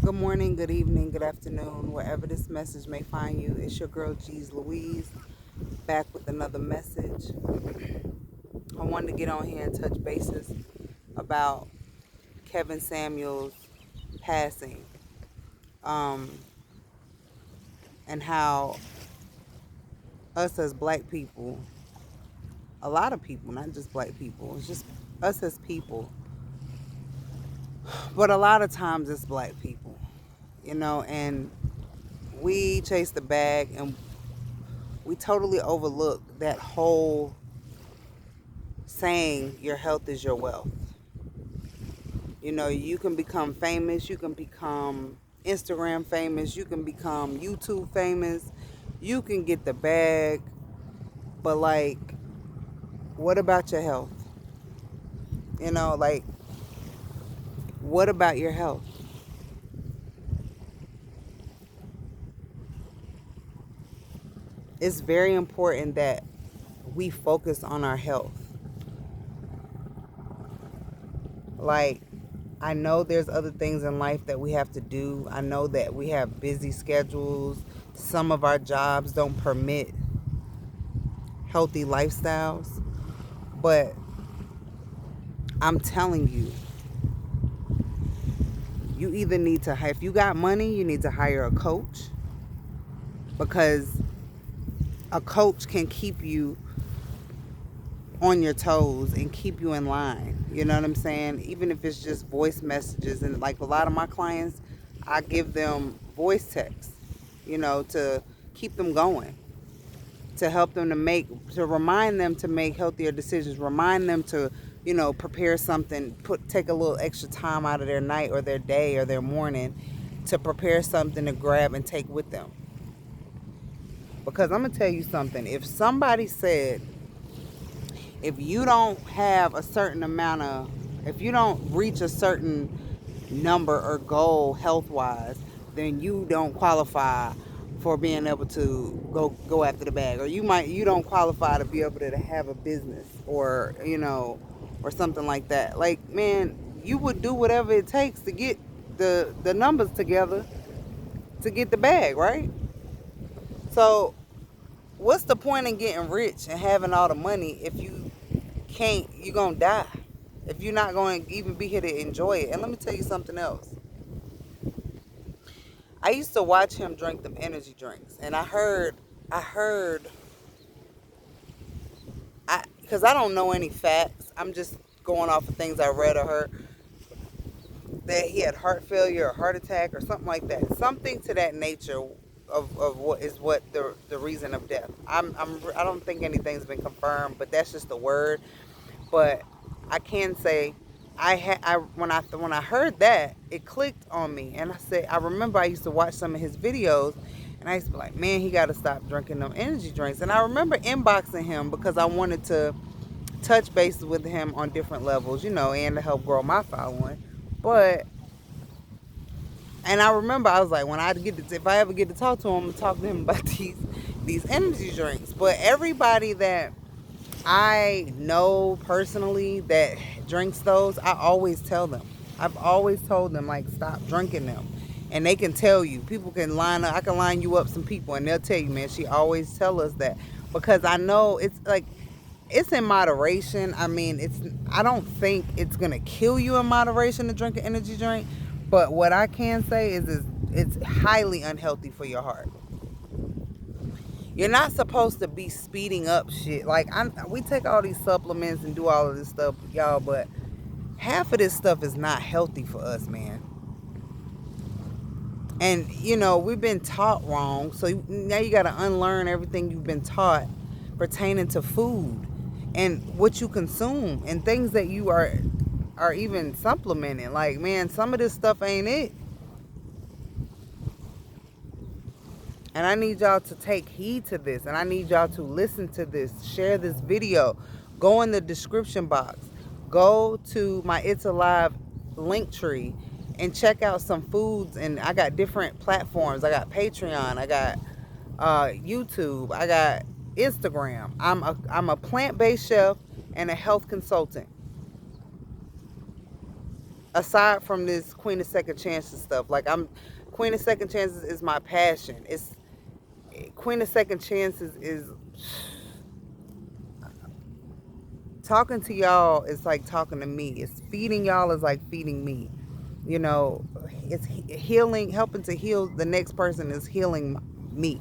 Good morning, good evening, good afternoon, wherever this message may find you. It's your girl G's Louise back with another message. I wanted to get on here and touch bases about Kevin Samuels passing, um, and how us as black people, a lot of people, not just black people, it's just us as people, but a lot of times it's black people, and we chase the bag and we totally overlook that whole saying your health is your wealth. You can become famous, you can become Instagram famous, you can become YouTube famous, you can get the bag, but like, what about your health? Like, what about your health? It's very important that we focus on our health. Like, I know there's other things in life that we have to do. I know that we have busy schedules. Some of our jobs don't permit healthy lifestyles. But I'm telling you, you either need to, if you got money, you need to hire a coach, because a coach can keep you on your toes and keep you in line. You know what I'm saying? Even if it's just voice messages. And like a lot of my clients, I give them voice texts, to keep them going, to help them to remind them to make healthier decisions, remind them to, prepare something, take a little extra time out of their night or their day or their morning to prepare something to grab and take with them. Because I'm going to tell you something. If somebody said, if you don't have a certain amount of, if you don't reach a certain number or goal health wise, then you don't qualify for being able to go after the bag, or you don't qualify to be able to have a business, or or something like that. Like, man, you would do whatever it takes to get the numbers together to get the bag, right? So what's the point in getting rich and having all the money if you're gonna die, if you're not going to even be here to enjoy it? And let me tell you something else. I used to watch him drink them energy drinks, and I heard, because I don't know any facts. I'm just going off of things I read or heard, that he had heart failure or heart attack or something like that, something to that nature of what the reason of death. I don't think anything's been confirmed, but that's just the word. But I can say, when I heard that, it clicked on me, and I said, I remember I used to watch some of his videos, and I used to be like, man, he got to stop drinking them energy drinks. And I remember inboxing him because I wanted to touch bases with him on different levels, and to help grow my following. But and I remember I was like, if I ever get to talk to him, I'm gonna talk to him about these energy drinks. But everybody that I know personally that drinks those, I always tell them. I've always told them, like, stop drinking them. And they can tell you. People can line up. I can line you up some people, and they'll tell you, man, she always tell us that. Because I know it's like, it's in moderation. I mean, I don't think it's going to kill you in moderation to drink an energy drink. But what I can say is it's highly unhealthy for your heart. You're not supposed to be speeding up shit. Like, we take all these supplements and do all of this stuff, y'all, but half of this stuff is not healthy for us, man. And, we've been taught wrong. So now you got to unlearn everything you've been taught pertaining to food and what you consume and things that you are even supplementing. Like, man, some of this stuff ain't it. And I need y'all to take heed to this. And I need y'all to listen to this. Share this video. Go in the description box. Go to my It's Alive link tree and check out some foods. And I got different platforms. I got Patreon. I got YouTube. I got Instagram. I'm a plant-based chef and a health consultant. aside from this Queen of Second Chances stuff, like Queen of Second Chances is my passion. It's Queen of Second Chances is talking to y'all is like talking to me. It's feeding y'all is like feeding me. You know, it's healing, helping to heal the next person is healing me.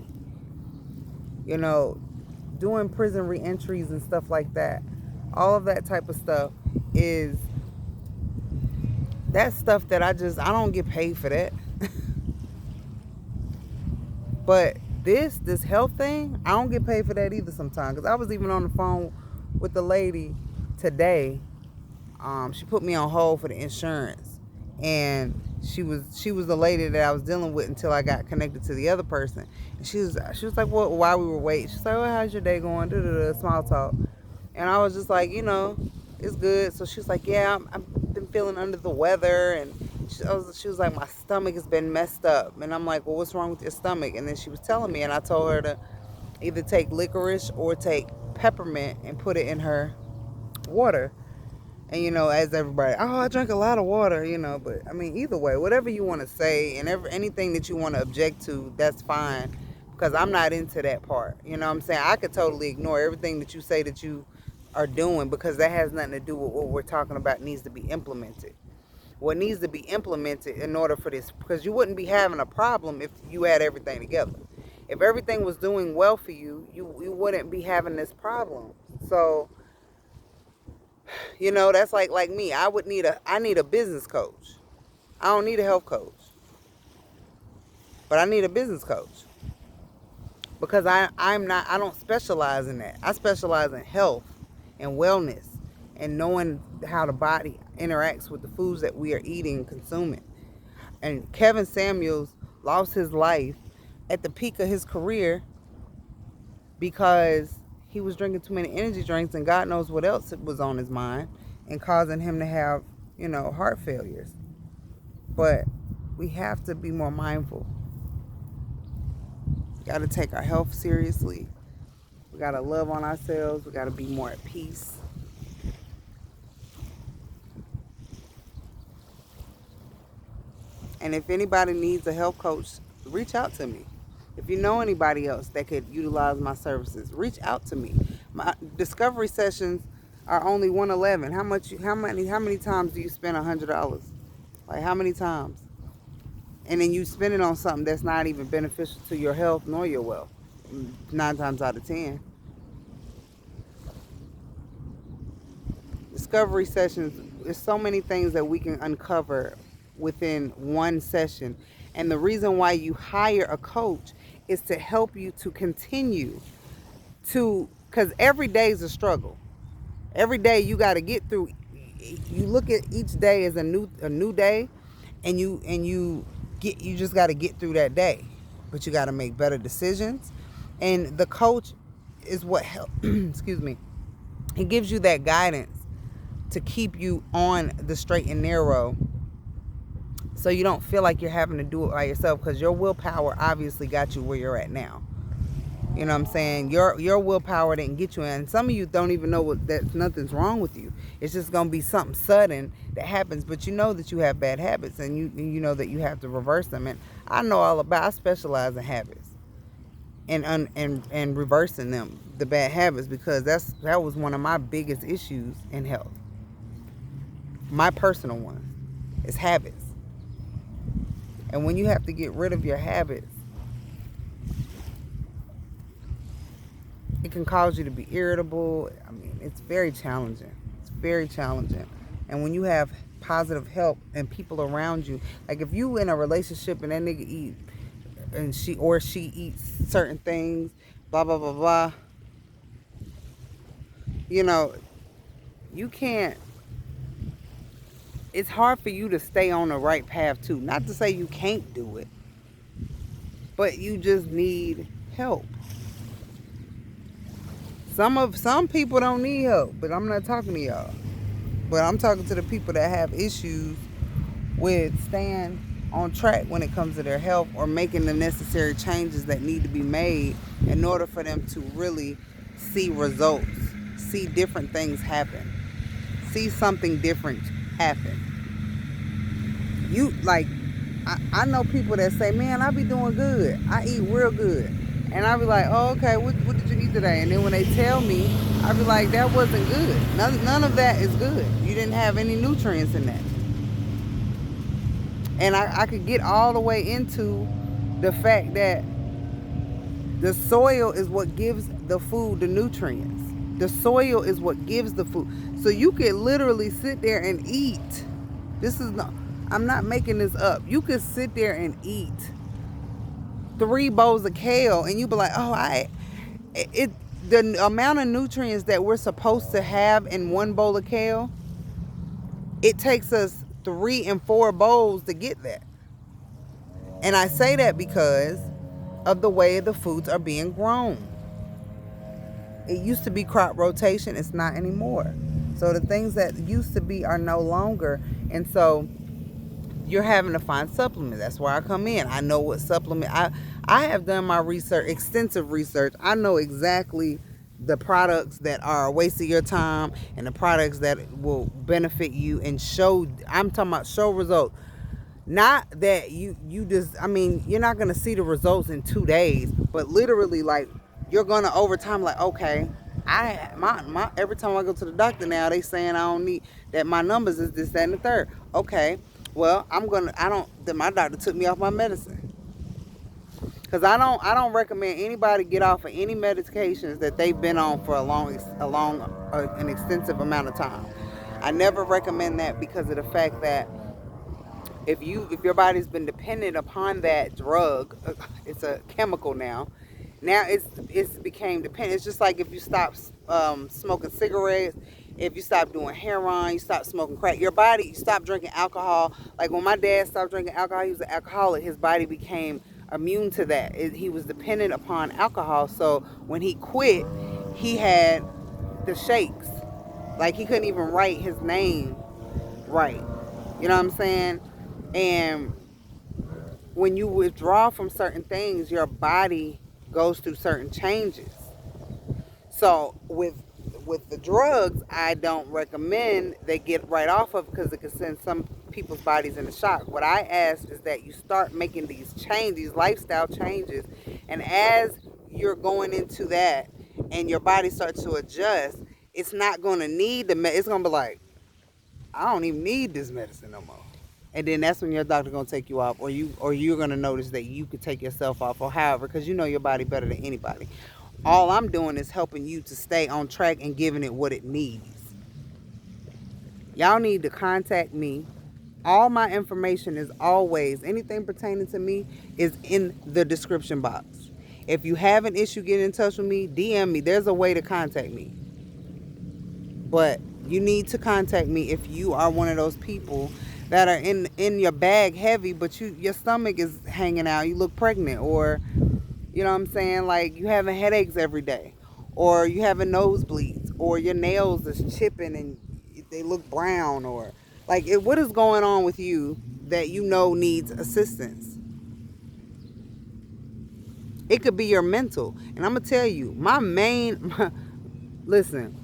You know, doing prison reentries and stuff like that. All of that type of stuff is that stuff that I don't get paid for that. But this health thing, I don't get paid for that either sometimes. Because I was even on the phone with the lady today. She put me on hold for the insurance. And she was the lady that I was dealing with until I got connected to the other person. And she was like, well, while we were waiting, she's like, well, how's your day going? Small talk. And I was just like, it's good. So she was like, yeah, I've been feeling under the weather. And she was like, my stomach has been messed up. And I'm like, well, what's wrong with your stomach? And then she was telling me, and I told her to either take licorice or take peppermint and put it in her water. And, as everybody, I drink a lot of water, but I mean, either way, whatever you want to say and anything that you want to object to, that's fine, because I'm not into that part. You know what I'm saying? I could totally ignore everything that you say that you are doing, because that has nothing to do with what we're talking about needs to be implemented. What needs to be implemented in order for this, because you wouldn't be having a problem if you had everything together. If everything was doing well for you, you wouldn't be having this problem. So, that's like me. I need a business coach. I don't need a health coach. But I need a business coach. Because I don't specialize in that. I specialize in health and wellness and knowing how the body interacts with the foods that we are eating and consuming. And Kevin Samuels lost his life at the peak of his career because he was drinking too many energy drinks, and God knows what else was on his mind and causing him to have, heart failures. But we have to be more mindful. We got to take our health seriously. We got to love on ourselves. We got to be more at peace. And if anybody needs a health coach, reach out to me. If you know anybody else that could utilize my services, reach out to me. My discovery sessions are only $111. How many times do you spend $100? Like, how many times? And then you spend it on something that's not even beneficial to your health nor your wealth. 9 times out of 10. Discovery sessions, there's so many things that we can uncover within one session. And the reason why you hire a coach is to help you to continue because every day is a struggle. Every day you got to get through. You look at each day as a new day, and you just got to get through that day. But you got to make better decisions, and the coach is what help. Excuse me. It gives you that guidance to keep you on the straight and narrow, so you don't feel like you're having to do it by yourself, because your willpower obviously got you where you're at now. You know what I'm saying? Your willpower didn't get you in. Some of you don't even know that nothing's wrong with you. It's just going to be something sudden that happens, but you know that you have bad habits, and you know that you have to reverse them. And I specialize in habits and reversing them, the bad habits, because that was one of my biggest issues in health. My personal one is habits. And when you have to get rid of your habits, it can cause you to be irritable. I mean, it's very challenging. It's very challenging. And when you have positive help and people around you, like if you in a relationship and that nigga eat, and she eats certain things, blah, blah, blah, blah, you can't, it's hard for you to stay on the right path too. Not to say you can't do it, but you just need help. Some people don't need help, but I'm not talking to y'all. But I'm talking to the people that have issues with staying on track when it comes to their health, or making the necessary changes that need to be made in order for them to really see results, see different things happen, see something different happen. You like, I know people that say, man, I be doing good. I eat real good. And I be like, oh, okay, what did you eat today? And then when they tell me, I be like, that wasn't good. None of that is good. You didn't have any nutrients in that. And I could get all the way into the fact that the soil is what gives the food the nutrients. The soil is what gives the food. So you could literally sit there and eat. This is not, I'm not making this up. You could sit there and eat 3 bowls of kale and you be like, oh, it the amount of nutrients that we're supposed to have in 1 bowl of kale, it takes us 3 and 4 bowls to get that. And I say that because of the way the foods are being grown. It used to be crop rotation, it's not anymore. So the things that used to be are no longer. And so you're having to find supplements. That's where I come in. I know what supplement. I have done my research, extensive research. I know exactly the products that are a waste of your time and the products that will benefit you and show. I'm talking about show results. Not that you just, I mean, you're not going to see the results in 2 days, but literally, like, you're going to over time, like, okay, my every time I go to the doctor now, they saying I don't need, that my numbers is this, that, and the third. Okay, well, then my doctor took me off my medicine. Because I don't recommend anybody get off of any medications that they've been on for an extensive amount of time. I never recommend that because of the fact that if your body's been dependent upon that drug, it's a chemical now. Now it's became dependent. It's just like if you stop smoking cigarettes, if you stop doing heroin, you stop smoking crack, your body, you stop drinking alcohol. Like when my dad stopped drinking alcohol, he was an alcoholic. His body became immune to that. He was dependent upon alcohol. So when he quit, he had the shakes. Like he couldn't even write his name right. You know what I'm saying? And when you withdraw from certain things, your body goes through certain changes. So with the drugs, I don't recommend they get right off of because it can send some people's bodies into shock. What I ask is that you start making these lifestyle changes, and as you're going into that and your body starts to adjust, it's not going to need it's going to be like, I don't even need this medicine no more. And then that's when your doctor gonna take you off, or you're gonna notice that you could take yourself off, or however, because you know your body better than anybody. All I'm doing is helping you to stay on track and giving it what it needs. Y'all need to contact me. All my information is always, anything pertaining to me is in the description box. If you have an issue getting in touch with me, DM me. There's a way to contact me. But you need to contact me if you are one of those people that are in your bag heavy, but your stomach is hanging out. You look pregnant, or you know what I'm saying, like you having headaches every day, or you having nosebleeds, or your nails is chipping and they look brown, or like what is going on with you that you know needs assistance. It could be your mental, and I'm gonna tell you, listen,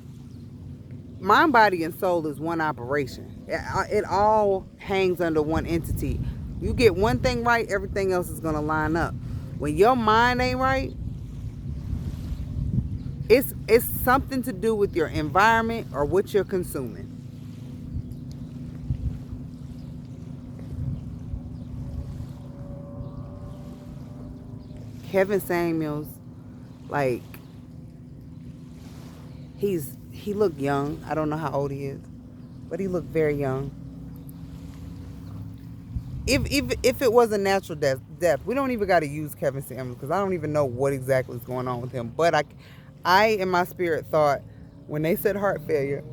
mind, body, and soul is one operation. It all hangs under one entity. You get one thing right, everything else is going to line up. When your mind ain't right, it's something to do with your environment or what you're consuming. Kevin Samuels, like, he looked young. I don't know how old he is, but he looked very young. If it was a natural death, we don't even got to use Kevin Samuels because I don't even know what exactly is going on with him. But I in my spirit thought when they said heart failure,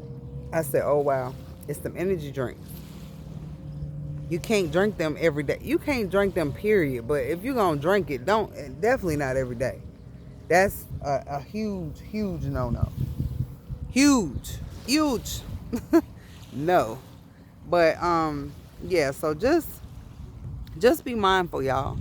I said, oh wow, it's some energy drinks. You can't drink them every day. You can't drink them, period. But if you're gonna drink it, definitely not every day. That's a huge no-no. Huge no. But yeah, so just be mindful, y'all,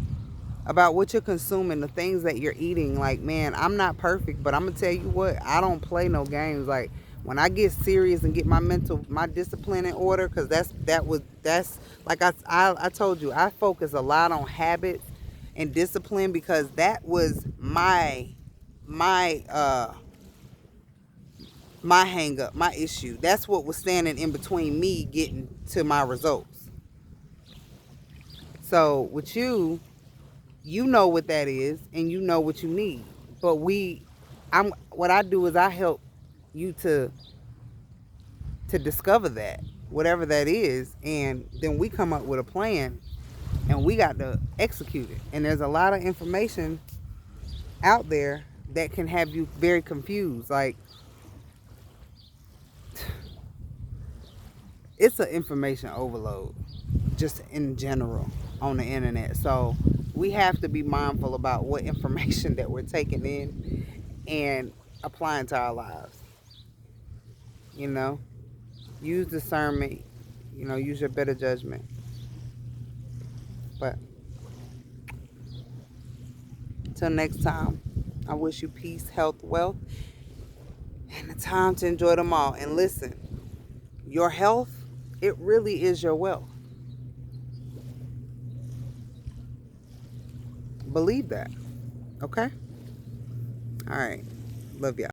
about what you're consuming, the things that you're eating. Like, man, I'm not perfect, but I'm gonna tell you what, I don't play no games. Like, When I get serious and get my discipline in order, because that's like I told you, I focus a lot on habits and discipline, because that was my my hang up, my issue. That's what was standing in between me getting to my results. So with you, you know what that is, and you know what you need. But I'm what I do is I help you to discover that, whatever that is, and then we come up with a plan, and we got to execute it. And there's a lot of information out there that can have you very confused. Like, it's an information overload just in general on the internet. So we have to be mindful about what information that we're taking in and applying to our lives. You know, use discernment, use your better judgment. But until next time, I wish you peace, health, wealth, and the time to enjoy them all. And listen, your health, it really is your wealth. Believe that. Okay? All right. Love y'all.